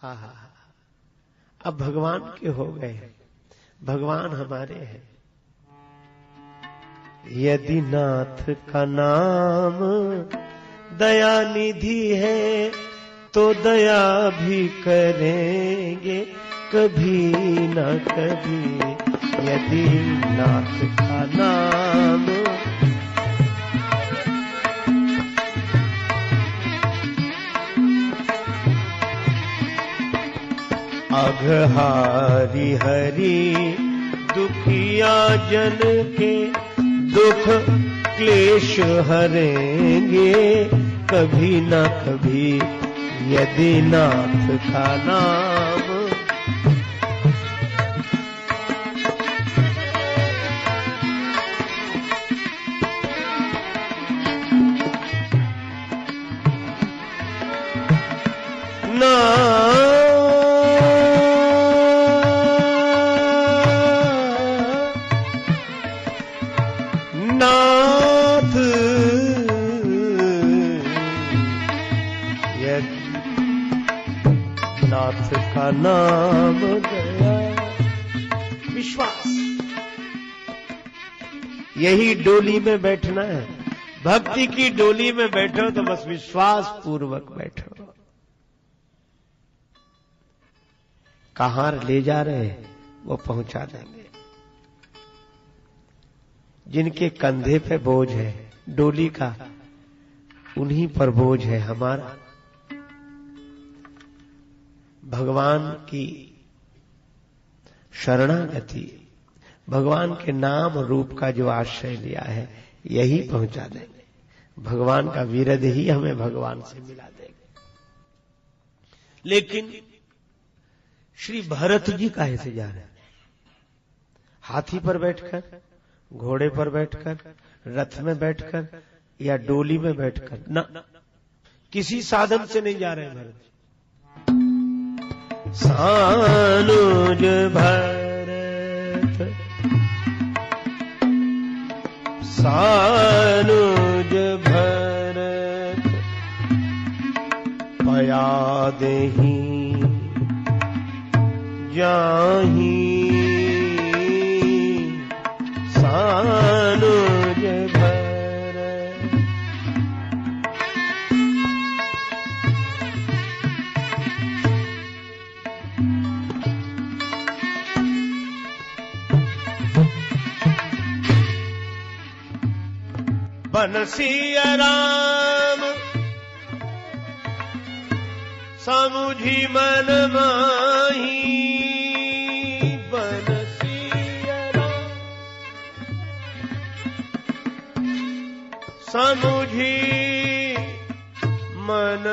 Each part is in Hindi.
हा हा हा, अब भगवान के हो गए, भगवान हमारे हैं। यदि नाथ का नाम दया निधि है तो दया भी करेंगे कभी न कभी। यदि नाथ का नाम अघहारी हरि दुखिया जन के दुख क्लेश हरेंगे कभी न कभी। यदि नाथ का नाम नाथ नाथ का नाम गया। विश्वास, यही डोली में बैठना है। भक्ति की डोली में बैठो तो बस विश्वास पूर्वक बैठो। कहां ले जा रहे हैं वो पहुंचा देंगे। जिनके कंधे पे बोझ है डोली का, उन्हीं पर बोझ है हमारा। भगवान की शरणागति, भगवान के नाम रूप का जो आश्रय लिया है, यही पहुंचा देंगे। भगवान का विरध ही हमें भगवान से मिला देंगे। लेकिन श्री भरत जी काहे से जा रहे हैं? हाथी पर बैठकर, घोड़े पर बैठकर, रथ में बैठकर या डोली में बैठकर? ना, किसी साधन से नहीं जा रहे हैं भरत जी। सानुज भरत, सानुज भरत पया देहि जाहि। सानुज भरत बनसिया राम समुझी मन माही। बनसिया राम समुझी मन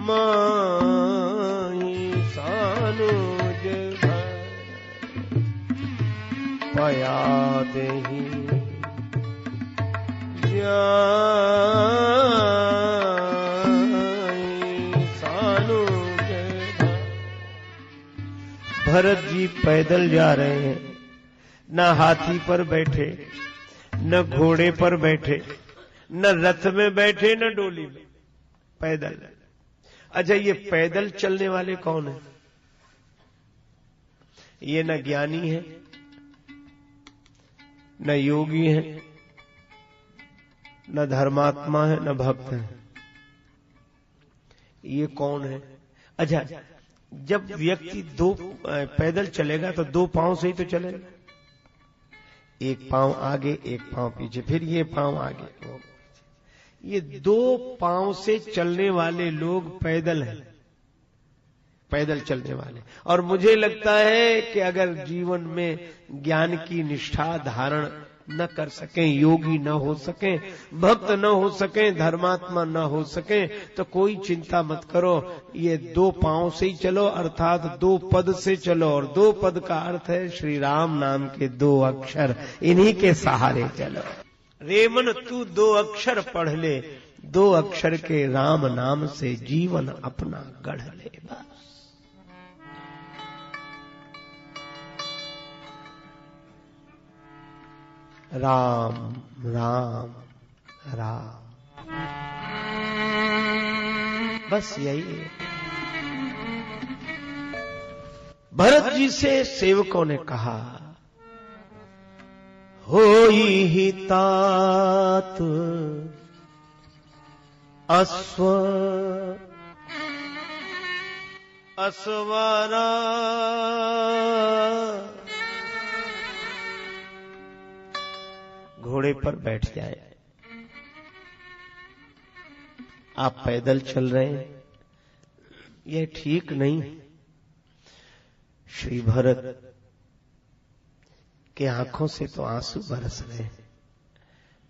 माही। सानुज भरत पया देहि भरत जी पैदल जा रहे हैं, न हाथी पर बैठे, न घोड़े पर बैठे, न रथ में बैठे, न डोली में, पैदल। अच्छा, ये पैदल चलने वाले कौन है? ये न ज्ञानी है, न योगी है, न धर्मात्मा है, न भक्त है। ये कौन है? अच्छा, जब व्यक्ति दो पैदल चलेगा तो दो पांव से ही तो चलेगा। एक पांव आगे, एक पांव पीछे, फिर ये पांव आगे, वो पीछे। ये दो पांव से चलने वाले लोग पैदल हैं, पैदल चलने वाले। और मुझे लगता है कि अगर जीवन में ज्ञान की निष्ठा धारण न कर सकें, योगी न हो सकें, भक्त न हो सकें, धर्मात्मा न हो सकें, तो कोई चिंता मत करो। ये दो पांव से ही चलो, अर्थात दो पद से चलो। और दो पद का अर्थ है श्री राम नाम के दो अक्षर, इन्हीं के सहारे चलो। रेमन तू दो अक्षर पढ़ ले, दो अक्षर के राम नाम से जीवन अपना गढ़ ले। बस राम राम राम, बस यही है। भरत जी से सेवकों ने कहा, होई ही तात अश्व अस्वरा, घोड़े पर बैठ जाए। आप पैदल चल रहे हैं, यह ठीक नहीं। श्री भरत के आंखों से तो आंसू बरस रहे हैं।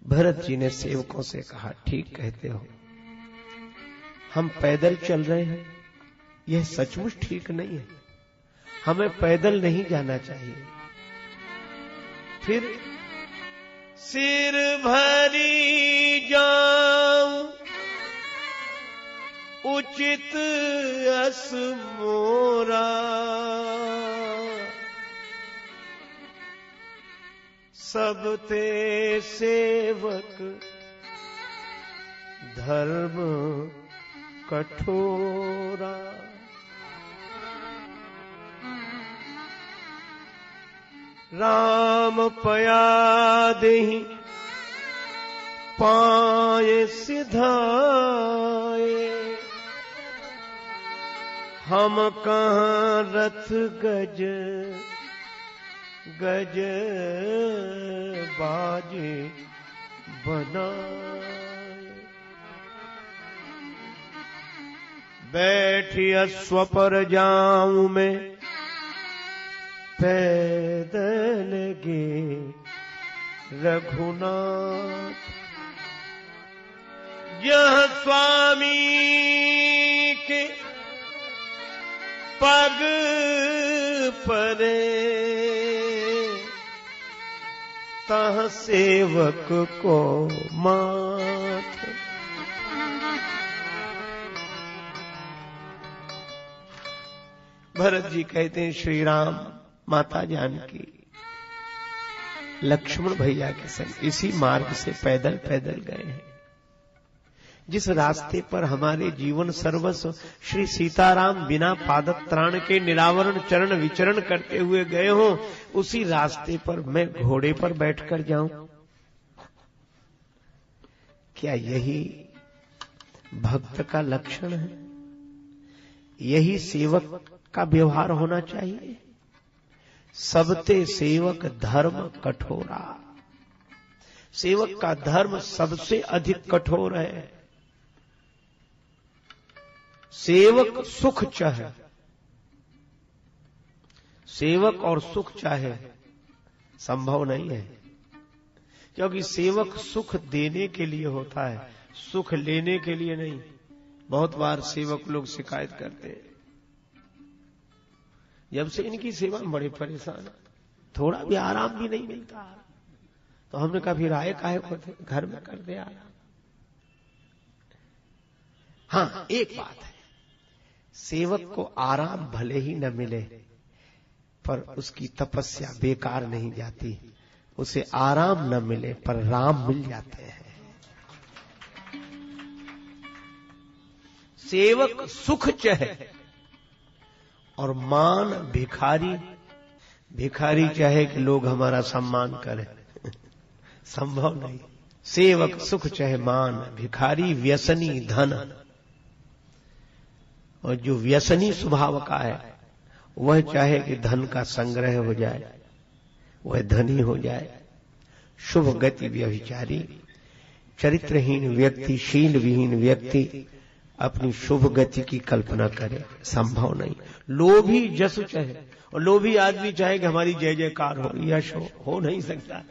भरत जी ने सेवकों से कहा, ठीक कहते हो, हम पैदल चल रहे हैं, यह सचमुच ठीक नहीं है, हमें पैदल नहीं जाना चाहिए। फिर सिर भरी जाऊं उचित अस मोरा, सब ते सेवक धर्म कठोरा। राम पया देहि पाए सिधाए, हम कहाँ रथ गज गज बाजे बनाए। बैठी अश्व पर जाऊं मैं पैदल गे रघुनाथ, यह स्वामी के पग परे, तह सेवक को माथ। भरत जी कहते हैं, श्री राम, माता जानकी, लक्ष्मण भैया के संग इसी मार्ग से पैदल पैदल गए हैं। जिस रास्ते पर हमारे जीवन सर्वस्व श्री सीताराम बिना पादत्राण के निरावरण चरण विचरण करते हुए गए हो, उसी रास्ते पर मैं घोड़े पर बैठकर जाऊं? क्या यही भक्त का लक्षण है? यही सेवक का व्यवहार होना चाहिए? सबते सेवक धर्म कठोरा। सेवक का धर्म सबसे अधिक कठोर है। सेवक सुख चाहे, सेवक और सुख चाहे संभव नहीं है, क्योंकि सेवक सुख देने के लिए होता है, सुख लेने के लिए नहीं। बहुत बार सेवक लोग शिकायत करते हैं, जब से इनकी सेवा में बड़े परेशान, थोड़ा भी आराम भी नहीं मिलता। तो हमने कहा फिर आए काहे को, घर में कर दे आराम। हाँ, एक बात है, सेवक को आराम भले ही न मिले, पर उसकी तपस्या बेकार नहीं जाती। उसे आराम न मिले पर राम मिल जाते हैं। सेवक सुख चाहे और मान भिखारी, भिखारी चाहे कि लोग हमारा सम्मान करें, संभव नहीं। सेवक सुख चाहे मान, भिखारी व्यसनी धन। और जो व्यसनी स्वभाव का है वह चाहे कि धन का संग्रह हो जाए, वह धनी हो जाए। शुभ गति व्यभिचारी, चरित्रहीन व्यक्ति, शील विहीन व्यक्ति अपनी शुभ गति की कल्पना करे, संभव नहीं। लोभी जस चाहे, और लोभी आदमी चाहे कि हमारी जय जयकार हो, यश हो नहीं सकता।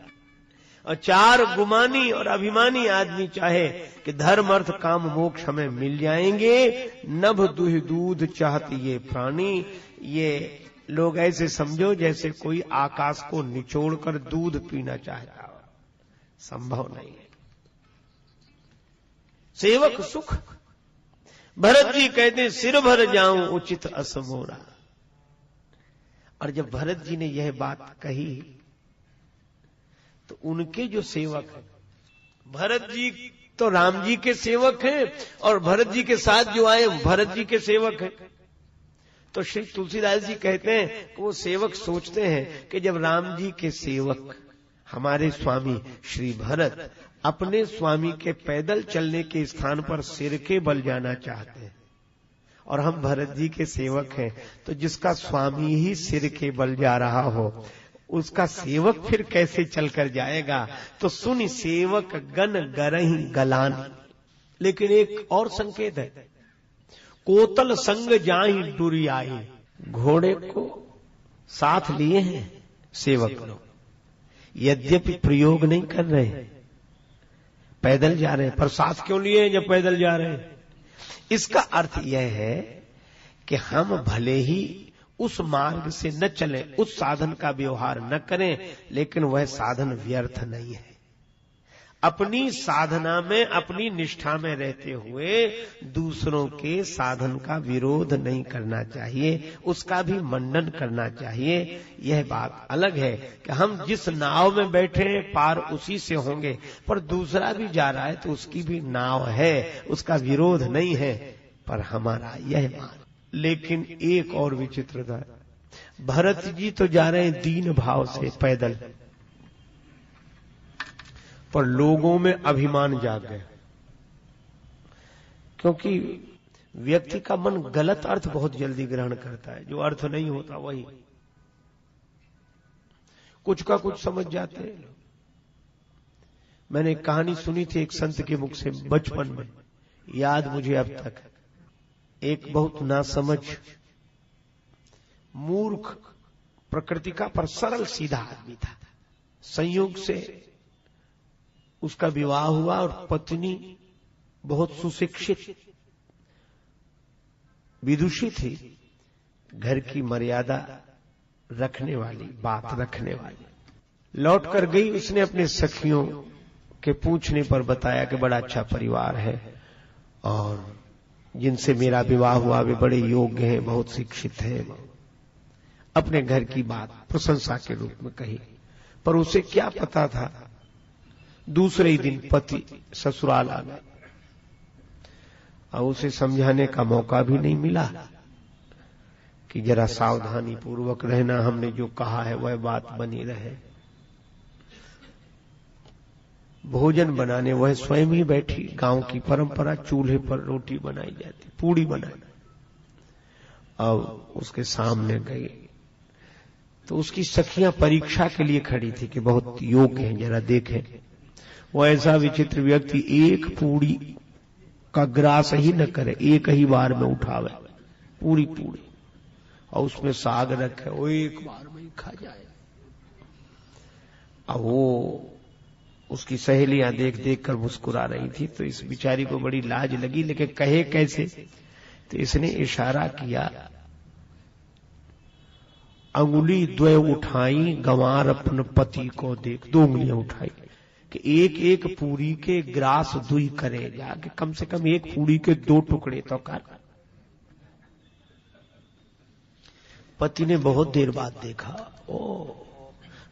और चार गुमानी और अभिमानी आदमी चाहे कि धर्म अर्थ काम मोक्ष हमें मिल जाएंगे, नभ दुह दूध चाहती ये प्राणी। ये लोग ऐसे समझो जैसे कोई आकाश को निचोड़कर दूध पीना चाहता हो, संभव नहीं है। सेवक सुख। भरत जी कहते सिर भर जाऊं उचित असमोरा। और जब भरत जी ने यह बात कही तो उनके जो सेवक हैं, भरत जी तो राम जी के सेवक हैं और भरत जी के साथ जो आए भरत जी के सेवक हैं। तो श्री तुलसीदास जी कहते हैं कि वो सेवक सोचते हैं कि जब राम जी के सेवक हमारे स्वामी श्री भरत अपने स्वामी के पैदल चलने के स्थान पर सिर के बल जाना चाहते हैं और हम भरत जी के सेवक हैं, तो जिसका स्वामी ही सिर के बल जा रहा हो उसका सेवक फिर कैसे चलकर जाएगा। तो सुन सेवक गण गरहि गलान। लेकिन एक और संकेत है, कोतल संग जाहि डुरियाई। घोड़े को साथ लिए हैं सेवक लोग, यद्यपि प्रयोग नहीं कर रहे हैं, पैदल जा रहे हैं, पर साथ क्यों लिए हैं जब पैदल जा रहे हैं? इसका अर्थ यह है कि हम भले ही उस मार्ग से न चलें, उस साधन का व्यवहार न करें, लेकिन वह साधन व्यर्थ नहीं है। अपनी साधना में, अपनी निष्ठा में रहते हुए दूसरों के साधन का विरोध नहीं करना चाहिए, उसका भी मंडन करना चाहिए। यह बात अलग है कि हम जिस नाव में बैठे हैं पार उसी से होंगे, पर दूसरा भी जा रहा है तो उसकी भी नाव है, उसका विरोध नहीं है, पर हमारा यह मान। लेकिन एक और विचित्रता, भरत जी तो जा रहे हैं दीन भाव से पैदल, पर लोगों में अभिमान जाग गया, क्योंकि व्यक्ति का मन गलत अर्थ बहुत जल्दी ग्रहण करता है, जो अर्थ नहीं होता वही कुछ का कुछ समझ जाते हैं लोग। मैंने एक कहानी सुनी थी एक संत के मुख से बचपन में, याद मुझे अब तक। एक बहुत नासमझ मूर्ख प्रकृति का पर सरल सीधा आदमी था। संयोग से उसका विवाह हुआ और पत्नी बहुत सुशिक्षित विदुषी थी, घर की मर्यादा रखने वाली, बात रखने वाली। लौट कर गई, उसने अपने सखियों के पूछने पर बताया कि बड़ा अच्छा परिवार है और जिनसे मेरा विवाह हुआ वे बड़े योग्य हैं, बहुत शिक्षित हैं। अपने घर की बात प्रशंसा के रूप में कही, पर उसे क्या पता था दूसरे ही दिन पति ससुराल आ गए और उसे समझाने का मौका भी नहीं मिला कि जरा सावधानी पूर्वक रहना, हमने जो कहा है वह बात बनी रहे। भोजन बनाने वह स्वयं ही बैठी, गांव की परंपरा, चूल्हे पर रोटी बनाई जाती, पूड़ी बनाई। अब उसके सामने गई तो उसकी सखियां परीक्षा के लिए खड़ी थी कि बहुत योग्य हैं, जरा देखें। वो ऐसा विचित्र व्यक्ति एक पूड़ी का ग्रास ही न करे, एक ही बार में उठावे पूरी पूरी, और उसमें साग रखे, वो एक बार में ही खा जाए। अब वो उसकी सहेलियां देख देख कर मुस्कुरा रही थी, तो इस बिचारी को बड़ी लाज लगी, लेकिन कहे कैसे? तो इसने इशारा किया, अंगुली द्वय उठाई गंवार अपन पति को देख। 2 उंगलियां उठाई कि एक एक पूरी के ग्रास दुई करे, जाके कम से कम एक पूरी के 2 टुकड़े तो कर। पति ने बहुत देर बाद देखा, ओ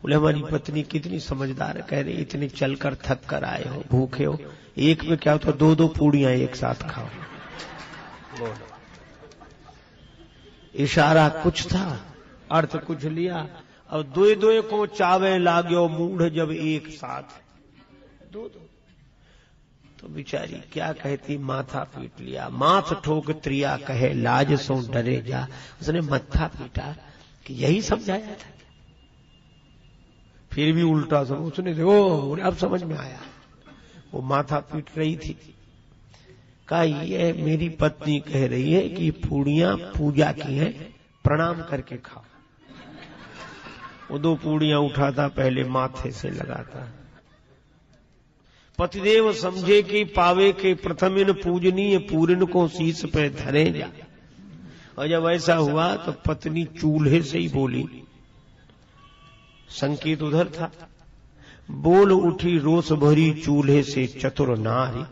बोले हमारी पत्नी कितनी समझदार है, कह रही इतने चलकर थक कर आए हो, भूखे हो, एक में क्या होता 2-2 पूड़ियां एक साथ खाओ। बोलो, इशारा कुछ था, अर्थ कुछ लिया। अब 2-2 को चावे लाग्यो मूढ़ जब एक साथ 2-2, तो बेचारी क्या कहती, माथा पीट लिया। माथ ठोक त्रिया कहे लाज सो डरे जा। उसने मत्था पीटा कि यही समझाया था, फिर भी उल्टा समझ। उसने देखो अब समझ में आया, वो माथा पीट रही थी। कहा ये मेरी पत्नी कह रही है कि पूड़ियां पूजा की हैं, प्रणाम करके खाओ। वो 2 पूड़ियां उठाता, पहले माथे से लगाता। पतिदेव समझे कि पावे के प्रथम इन पूजनीय पूरन को शीश पे धरे जा। और जब ऐसा हुआ तो पत्नी चूल्हे से ही बोली, संकेत उधर था। बोल उठी रोष भरी चूल्हे से चतुर नारी,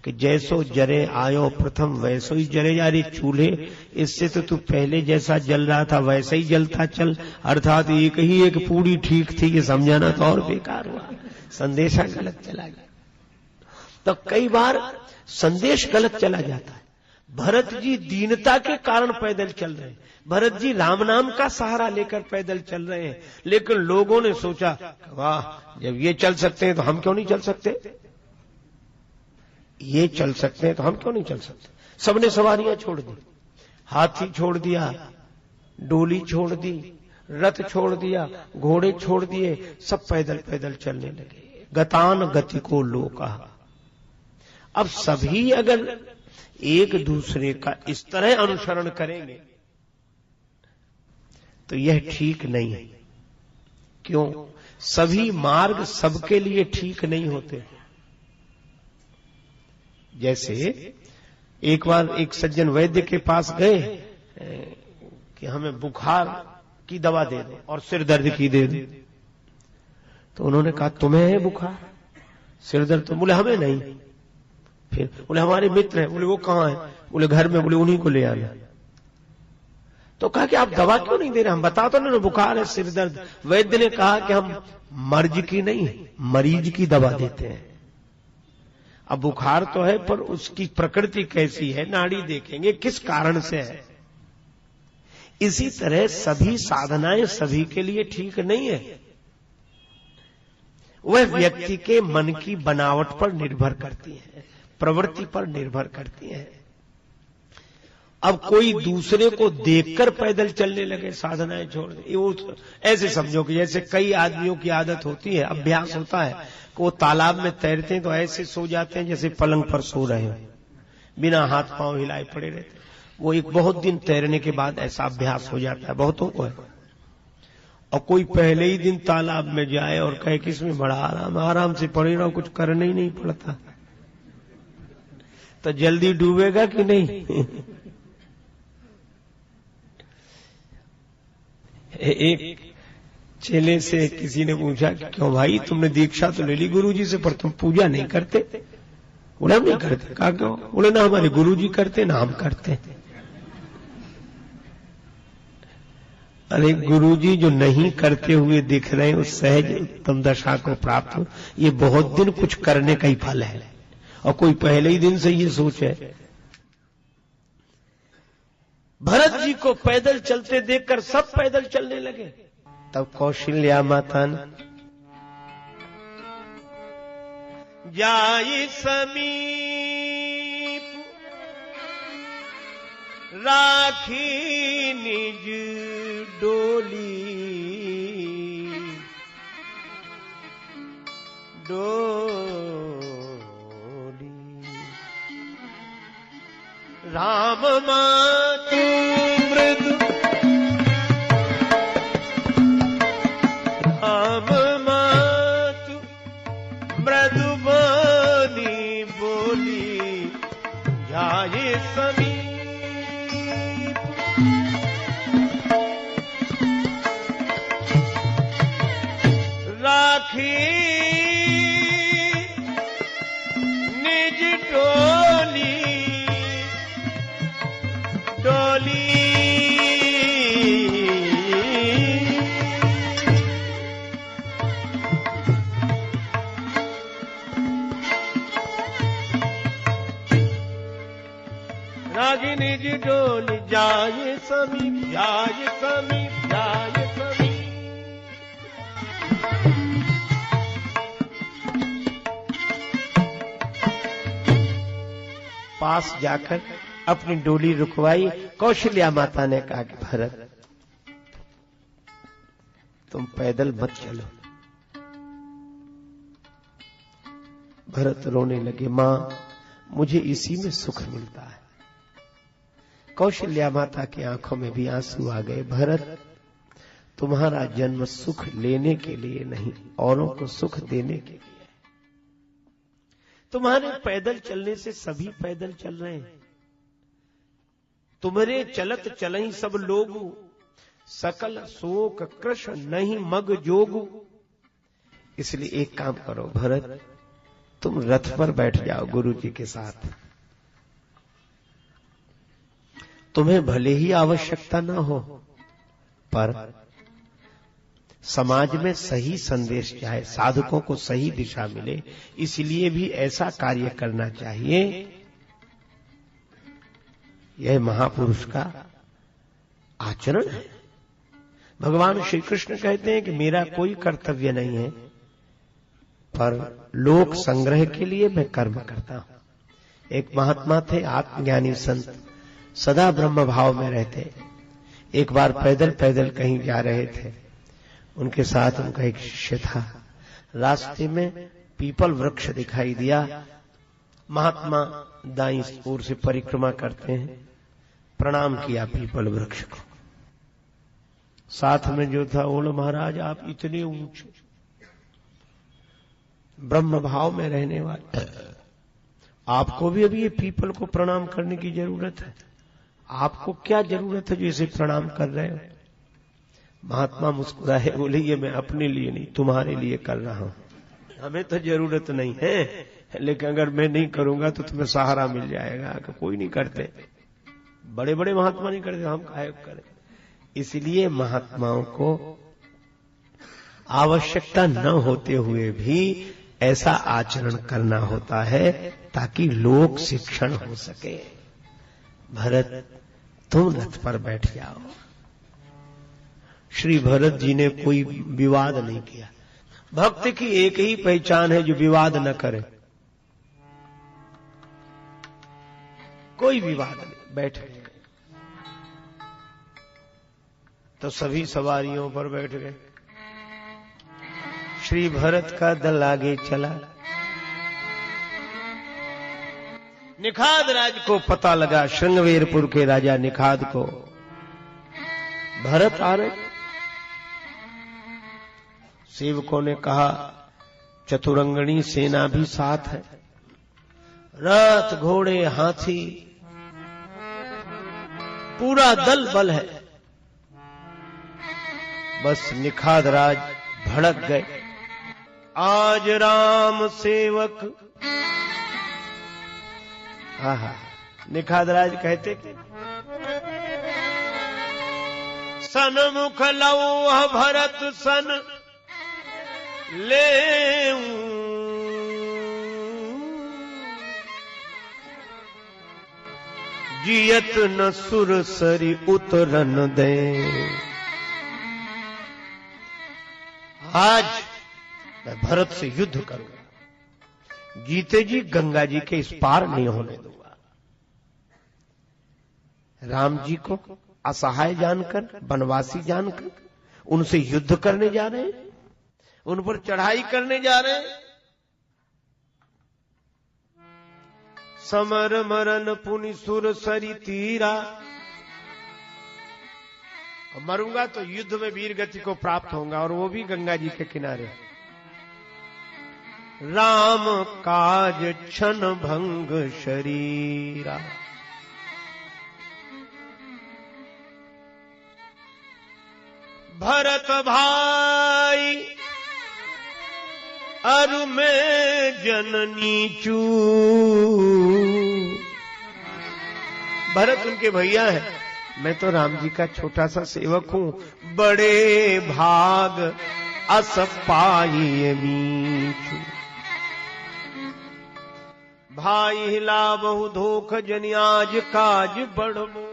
कि जैसो जरे आयो प्रथम वैसो ही जरे जा। रे चूल्हे, इससे तो तू पहले जैसा जल रहा था वैसे ही जलता चल, अर्थात एक ही एक पूरी ठीक थी, ये समझाना तो और बेकार हुआ, संदेशा गलत चला गया। तो कई बार संदेश गलत चला जाता है, भरत जी दीनता के कारण पैदल चल रहे हैं, भरत जी राम नाम का सहारा लेकर पैदल चल रहे हैं। लेकिन लोगों ने सोचा, वाह, जब ये चल सकते हैं तो हम क्यों नहीं चल सकते, ये चल सकते हैं तो हम क्यों नहीं चल सकते। सबने सवारियां छोड़ दी, हाथी छोड़ दिया, डोली छोड़ दी, रथ छोड़ दिया, घोड़े छोड़ दिए, सब पैदल पैदल चलने लगे। गतान गति को लोका। अब सभी अगर एक दूसरे का इस तरह अनुसरण करेंगे तो यह ठीक नहीं है। क्यों? सभी मार्ग सबके लिए ठीक नहीं होते। जैसे एक बार एक सज्जन वैद्य के पास गए कि हमें बुखार की दवा दे दो और सिर दर्द की दे दो। तो उन्होंने कहा, तुम्हें है बुखार, सिर दर्द? तो बोले हमें नहीं। फिर बोले हमारे मित्र हैं। बोले वो कहां है? बोले घर में। बोले उन्हीं को ले आना। तो कहा कि आप दवा क्यों नहीं दे रहे? हम बता तो ना, बुखार है, सिर दर्द। वैद्य ने कहा कि हम मर्ज की नहीं, मरीज की दवा देते हैं। अब बुखार तो है, पर उसकी प्रकृति कैसी है, नाड़ी देखेंगे, किस कारण से है। इसी तरह सभी साधनाएं सभी के लिए ठीक नहीं है। वह व्यक्ति के मन की बनावट पर निर्भर करती है, प्रवृत्ति पर निर्भर करती है। अब कोई दूसरे को देखकर पैदल चलने लगे, साधनाएं छोड़ दे, वो ऐसे समझो कि जैसे कई आदमियों की आदत होती है, अभ्यास होता है कि वो तालाब में तैरते हैं तो ऐसे सो जाते हैं जैसे पलंग पर सो रहे हो, बिना हाथ पांव हिलाए पड़े रहते। वो एक बहुत दिन तैरने के बाद ऐसा अभ्यास हो जाता है, बहुतों को है। और कोई पहले ही दिन तालाब में जाए और कहे कि इसमें बड़ा आराम, आराम से पड़े रहो, कुछ करना ही नहीं पड़ता, तो जल्दी डूबेगा कि नहीं। एक चेले से किसी ने पूछा कि क्यों भाई, तुमने दीक्षा तो ले ली गुरुजी से, पर तुम पूजा नहीं करते? बोले हम नहीं करते। कहा क्यों? बोले ना हमारे गुरुजी करते ना हम करते। अरे गुरुजी जो नहीं करते हुए दिख रहे हैं उस सहज उत्तम दशा को प्राप्त हो, ये बहुत दिन कुछ करने का ही फल है। और कोई पहले ही दिन से ये सोचे। भरत जी को पैदल चलते देखकर सब पैदल चलने लगे। तब कौशल्या माता ने जाई समीप राखी निज डोली, राम मातु मृदु, राम मातु मृदु बानी बोली, जाए समीप राखी निज डोली, डोली रागी निज डोली, जाए समीप, जाए समीप, जाए समीप। पास जाकर अपनी डोली रुकवाई। कौशल्या माता ने कहा कि भरत तुम पैदल मत चलो। भरत रोने लगे, मां मुझे इसी में सुख मिलता है। कौशल्या माता की आंखों में भी आंसू आ गए। भरत तुम्हारा जन्म सुख लेने के लिए नहीं, औरों को सुख देने के लिए। तुम्हारे पैदल चलने से सभी पैदल चल रहे हैं। तुम्हारे चलत चलई सब लोगु, सकल शोक कृष्ण नहीं मग जोगु। इसलिए एक काम करो भरत, तुम रथ पर बैठ जाओ गुरु जी के साथ। तुम्हें भले ही आवश्यकता ना हो, पर समाज में सही संदेश जाए, साधकों को सही दिशा मिले, इसलिए भी ऐसा कार्य करना चाहिए यह महापुरुष का आचरण है। भगवान श्री कृष्ण कहते हैं कि मेरा कोई कर्तव्य नहीं है, पर लोक संग्रह के लिए मैं कर्म करता हूं। एक महात्मा थे, आत्मज्ञानी संत, सदा ब्रह्म भाव में रहते। एक बार पैदल पैदल कहीं जा रहे थे, उनके साथ उनका एक शिष्य था। रास्ते में पीपल वृक्ष दिखाई दिया। महात्मा दाईं ओर से परिक्रमा करते हैं, प्रणाम किया पीपल वृक्ष को। साथ में जो था, बोले महाराज आप इतने ऊंचे ब्रह्म भाव में रहने वाले, आपको भी अभी ये पीपल को प्रणाम करने की जरूरत है। आपको क्या जरूरत है जो इसे प्रणाम कर रहे हो? महात्मा मुस्कुराए, बोले ये मैं अपने लिए नहीं, तुम्हारे लिए कर रहा हूं। हमें तो जरूरत नहीं है, लेकिन अगर मैं नहीं करूंगा तो तुम्हें सहारा मिल जाएगा। कि कोई नहीं करते, बड़े बड़े महात्मा नहीं करते, हम काहे करें। इसलिए महात्माओं को आवश्यकता न होते हुए भी ऐसा आचरण करना होता है ताकि लोक शिक्षण हो सके। भरत तुम रथ पर बैठ जाओ। श्री भरत जी ने कोई विवाद नहीं किया। भक्त की एक ही पहचान है जो विवाद न करे। कोई विवाद नहीं, बैठ गए। तो सभी सवारियों पर बैठ गए। श्री भरत का दल आगे चला। निखाद राज को पता लगा, श्रृंगवेरपुर के राजा निखाद को, भरत आ रहे। सेवकों ने कहा चतुरंगणी सेना भी साथ है, रथ घोड़े हाथी पूरा दल बल है। बस निखाद राज भड़क गए। आज राम सेवक, निखाद राज कहते कि सन्मुख लौह भरत सन ले, जियत न सुर सरी उतरन दे। आज मैं भरत से युद्ध करूंगा, जीते जी गंगा जी के इस पार नहीं होने दूंगा। राम जी को असहाय जानकर, वनवासी जानकर उनसे युद्ध करने जा रहे हैं, उन पर चढ़ाई करने जा रहे हैं। समर मरन पुनि सुर सरी तीरा, मरूंगा तो युद्ध में वीर गति को प्राप्त होगा, और वो भी गंगा जी के किनारे। राम काज क्षण भंग शरीरा, भरत भाई अरु में जननी चू। भरत उनके भैया है, मैं तो राम जी का छोटा सा सेवक हूं। बड़े भाग अस पाई मीचू, भाई हिला बहु धोख जनि आज काज बढ़मो।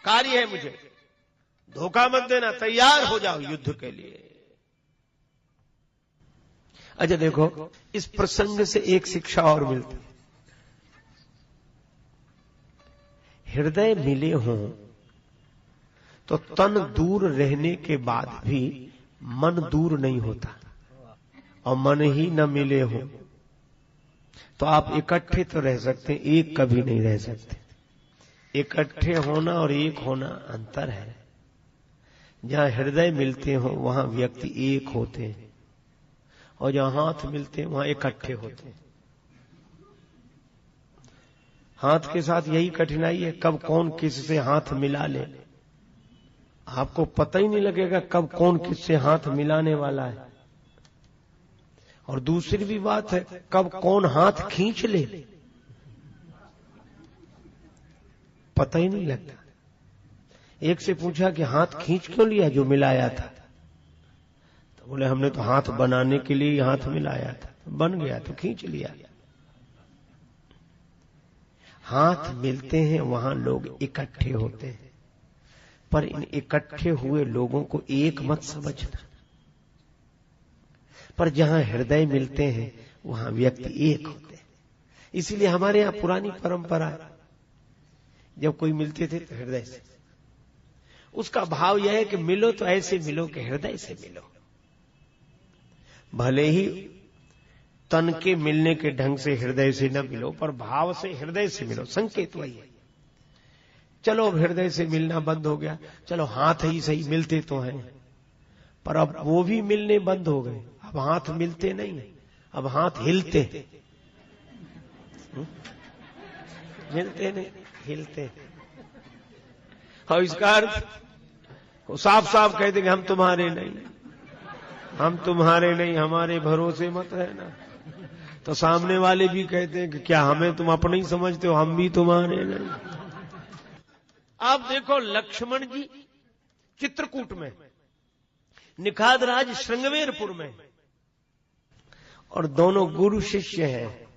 कार्य है मुझे, धोखा मत देना, तैयार हो जाओ युद्ध के लिए। अच्छा देखो, इस प्रसंग से एक शिक्षा और मिलती। हृदय मिले हों तो तन दूर रहने के बाद भी मन दूर नहीं होता, और मन ही न मिले हो तो आप इकट्ठे तो रह सकते हैं, एक कभी नहीं रह सकते। इकट्ठे होना और एक होना अंतर है। जहां हृदय मिलते हो वहां व्यक्ति एक होते हैं, और जहां हाथ मिलते हैं वहां इकट्ठे होते हैं। हाथ के साथ यही कठिनाई है, कब कौन किससे हाथ मिला ले, आपको पता ही नहीं लगेगा कब कौन किससे हाथ मिलाने वाला है। और दूसरी भी बात है, कब कौन हाथ खींच ले, पता ही नहीं लगता। एक से पूछा कि हाथ खींच क्यों लिया जो मिलाया था, तो बोले हमने तो हाथ बनाने के लिए हाथ मिलाया था। बन गया तो खींच लिया। हाथ मिलते हैं वहां लोग इकट्ठे होते हैं, पर इन इकट्ठे हुए लोगों को एक मत समझना। पर जहां हृदय मिलते हैं वहां व्यक्ति एक होते हैं। इसीलिए हमारे यहां पुरानी परंपरा है, जब कोई मिलते थे तो हृदय से, उसका भाव यह है कि मिलो तो ऐसे मिलो कि हृदय से मिलो। भले ही तन के मिलने के ढंग से हृदय से न मिलो, पर भाव से हृदय से मिलो। संकेत वही है। चलो अब हृदय से मिलना बंद हो गया, चलो हाथ ही सही मिलते तो हैं, पर अब वो भी मिलने बंद हो गए। अब हाथ मिलते नहीं, अब हाथ हिलते। मिलते नहीं, हिलते। और इसका अर्थ साफ साफ कहते कि हम तुम्हारे नहीं, हम तुम्हारे नहीं, हमारे भरोसे मत रहना। तो सामने वाले भी कहते हैं कि क्या हमें तुम अपने ही समझते हो, हम भी तुम्हारे नहीं। आप देखो लक्ष्मण जी चित्रकूट में, निखाद राज श्रृंगवेरपुर में, और दोनों गुरु शिष्य हैं।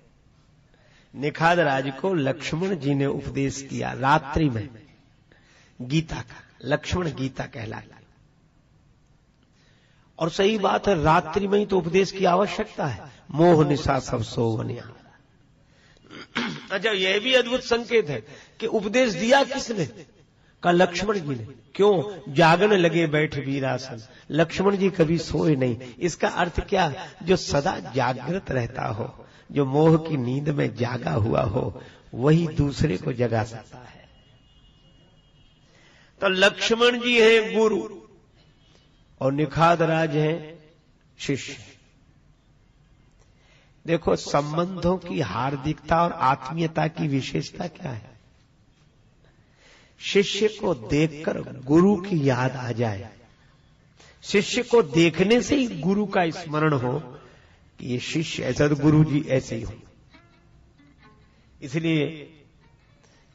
निखाद राज को लक्ष्मण जी ने उपदेश किया रात्रि में गीता का, लक्ष्मण गीता कहलाता। और सही बात है, रात्रि में ही तो उपदेश की आवश्यकता है। मोह निशा सब सोवनिया। अच्छा, यह भी अद्भुत संकेत है कि उपदेश दिया किसने? का लक्ष्मण जी ने। क्यों? जागने लगे बैठ वीरासन। लक्ष्मण जी कभी सोए नहीं। इसका अर्थ क्या? जो सदा जागृत रहता हो, जो मोह की नींद में जागा हुआ हो, वही दूसरे को जगा सकता है। तो लक्ष्मण जी हैं गुरु और निखाद राज हैं शिष्य। देखो, संबंधों की हार्दिकता और आत्मीयता की विशेषता क्या है? शिष्य को देखकर गुरु की याद आ जाए, शिष्य को देखने से ही गुरु का स्मरण हो कि ये शिष्य ऐसा, तो गुरु जी ऐसे ही हो। इसलिए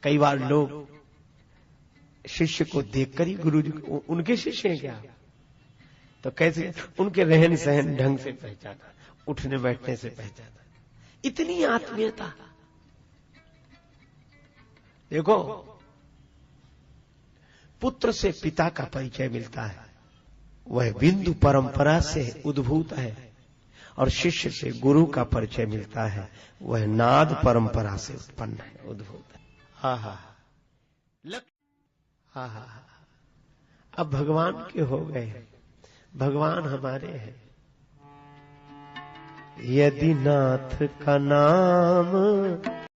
कई बार लोग शिष्य को देखकर ही गुरु जी, उनके शिष्य हैं क्या, तो कैसे? उनके रहन सहन ढंग से पहचाना, उठने बैठने से पहचाना, इतनी आत्मीयता। देखो, पुत्र से पिता का परिचय मिलता है, वह बिंदु परंपरा से उद्भूत है, और शिष्य से गुरु का परिचय मिलता है, वह नाद परंपरा से उत्पन्न है, उद्भूत है। हा हा हा हा। अब भगवान के हो गए, भगवान हमारे हैं। यदि नाथ का नाम